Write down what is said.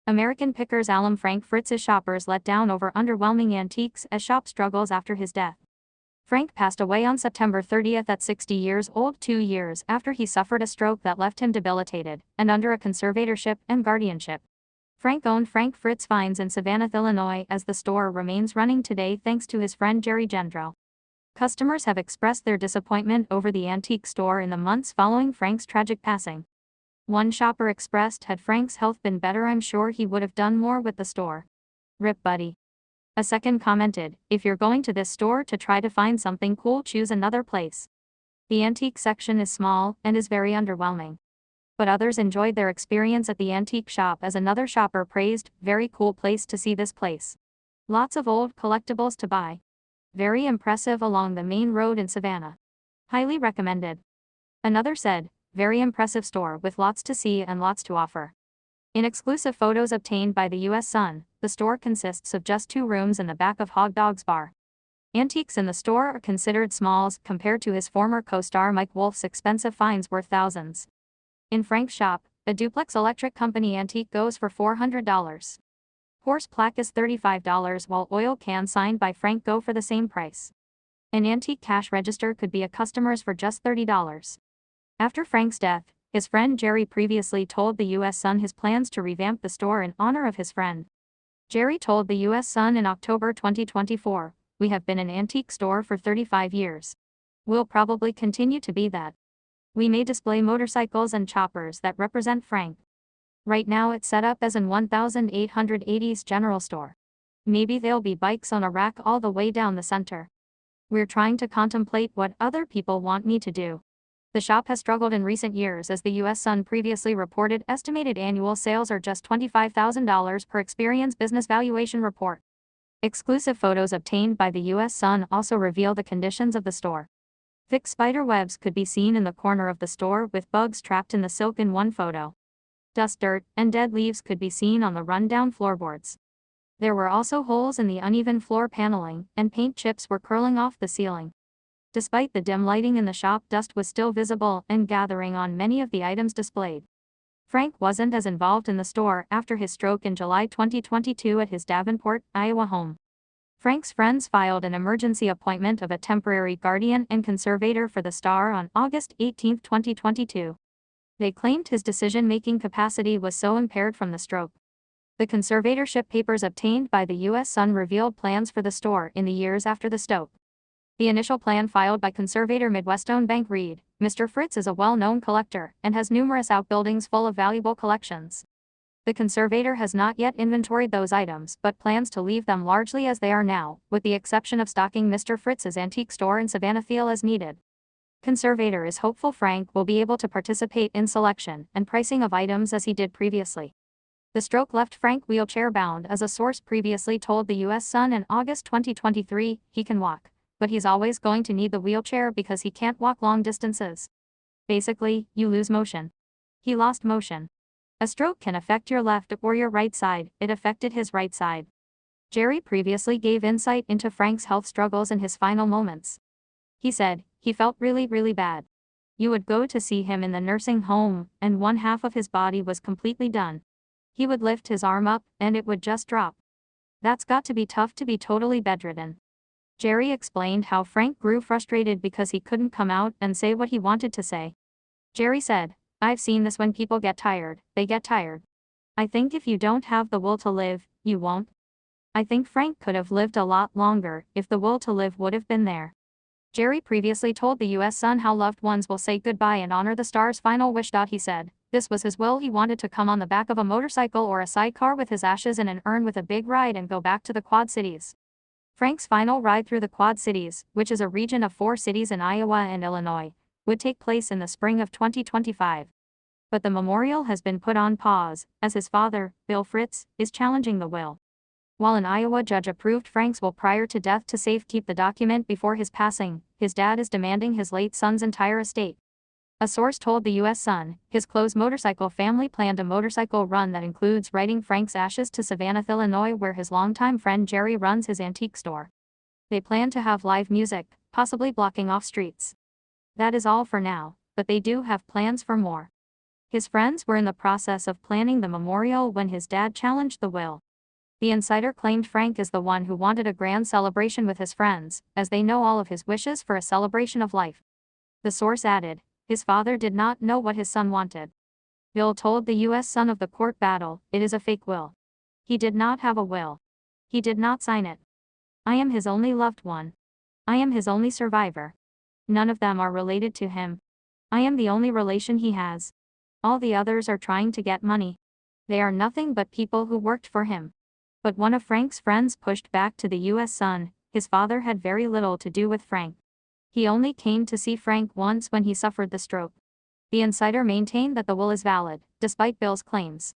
American Pickers alum Frank Fritz's shoppers let down over underwhelming antiques as shop struggles after his death. Frank passed away on September 30th at 60 years old, 2 years after he suffered a stroke that left him debilitated and under a conservatorship and guardianship. Frank owned Frank Fritz Finds in Savannah, Illinois, as the store remains running today thanks to his friend Jerry Gendreau. Customers have expressed their disappointment over the antique store in the months following Frank's tragic passing. One shopper expressed, "Had Frank's health been better, I'm sure he would have done more with the store. Rip buddy." A second commented, "If you're going to this store to try to find something cool, choose another place. The antique section is small and is very underwhelming." But others enjoyed their experience at the antique shop, as another shopper praised, "Very cool place to see this place. Lots of old collectibles to buy. Very impressive along the main road in Savannah. Highly recommended." Another said, "Very impressive store with lots to see and lots to offer." In exclusive photos obtained by the U.S. Sun, the store consists of just 2 rooms in the back of Hog Dog's bar. Antiques in the store are considered smalls compared to his former co-star Mike Wolf's expensive finds worth thousands. In Frank's shop, a duplex electric company antique goes for $400. Horse plaque is $35, while oil cans signed by Frank go for the same price. An antique cash register could be a customer's for just $30. After Frank's death, his friend Jerry previously told the U.S. Sun his plans to revamp the store in honor of his friend. Jerry told the U.S. Sun in October 2024, "We have been an antique store for 35 years. We'll probably continue to be that. We may display motorcycles and choppers that represent Frank. Right now it's set up as an 1880s general store. Maybe there'll be bikes on a rack all the way down the center. We're trying to contemplate what other people want me to do." The shop has struggled in recent years, as the U.S. Sun previously reported estimated annual sales are just $25,000 per Experian's business valuation report. Exclusive photos obtained by the U.S. Sun also reveal the conditions of the store. Thick spider webs could be seen in the corner of the store, with bugs trapped in the silk in one photo. Dust, dirt, and dead leaves could be seen on the run-down floorboards. There were also holes in the uneven floor paneling, and paint chips were curling off the ceiling. Despite the dim lighting in the shop, dust was still visible and gathering on many of the items displayed. Frank wasn't as involved in the store after his stroke in July 2022 at his Davenport, Iowa home. Frank's friends filed an emergency appointment of a temporary guardian and conservator for the store on August 18, 2022. They claimed his decision-making capacity was so impaired from the stroke. The conservatorship papers obtained by the U.S. Sun revealed plans for the store in the years after the stroke. The initial plan filed by conservator Midwestone Bank read, "Mr. Fritz is a well-known collector and has numerous outbuildings full of valuable collections." The conservator has not yet inventoried those items but plans to leave them largely as they are now, with the exception of stocking Mr. Fritz's antique store in Savannah Field as needed. Conservator is hopeful Frank will be able to participate in selection and pricing of items as he did previously. The stroke left Frank wheelchair-bound, as a source previously told the U.S. Sun in August 2023, "He can walk, but he's always going to need the wheelchair because he can't walk long distances. Basically, you lose motion." He lost motion. A stroke can affect your left or your right side. It affected his right side. Jerry previously gave insight into Frank's health struggles in his final moments. He said, "He felt really bad. You would go to see him in the nursing home, and one half of his body was completely done. He would lift his arm up, and it would just drop. That's got to be tough to be totally bedridden." Jerry explained how Frank grew frustrated because he couldn't come out and say what he wanted to say. Jerry said, "I've seen this when people get tired, they get tired. I think if you don't have the will to live, you won't. I think Frank could have lived a lot longer if the will to live would have been there." Jerry previously told the U.S. Sun how loved ones will say goodbye and honor the star's final wish. He said, "This was his will. He wanted to come on the back of a motorcycle or a sidecar with his ashes in an urn with a big ride and go back to the Quad Cities." Frank's final ride through the Quad Cities, which is a region of 4 cities in Iowa and Illinois, would take place in the spring of 2025. But the memorial has been put on pause, as his father, Bill Fritz, is challenging the will. While an Iowa judge approved Frank's will prior to death to safekeep the document before his passing, his dad is demanding his late son's entire estate. A source told the U.S. Sun, his close motorcycle family planned a motorcycle run that includes riding Frank's ashes to Savannah, Illinois, where his longtime friend Jerry runs his antique store. They plan to have live music, possibly blocking off streets. That is all for now, but they do have plans for more. His friends were in the process of planning the memorial when his dad challenged the will. The insider claimed Frank is the one who wanted a grand celebration with his friends, as they know all of his wishes for a celebration of life. The source added, his father did not know what his son wanted. Bill told the U.S. Son of the court battle, it is a fake will. He did not have a will. He did not sign it. I am his only loved one. I am his only survivor. None of them are related to him. I am the only relation he has. All the others are trying to get money. They are nothing but people who worked for him. But one of Frank's friends pushed back to the U.S. Sun, his father had very little to do with Frank. He only came to see Frank once when he suffered the stroke. The insider maintained that the will is valid, despite Bill's claims.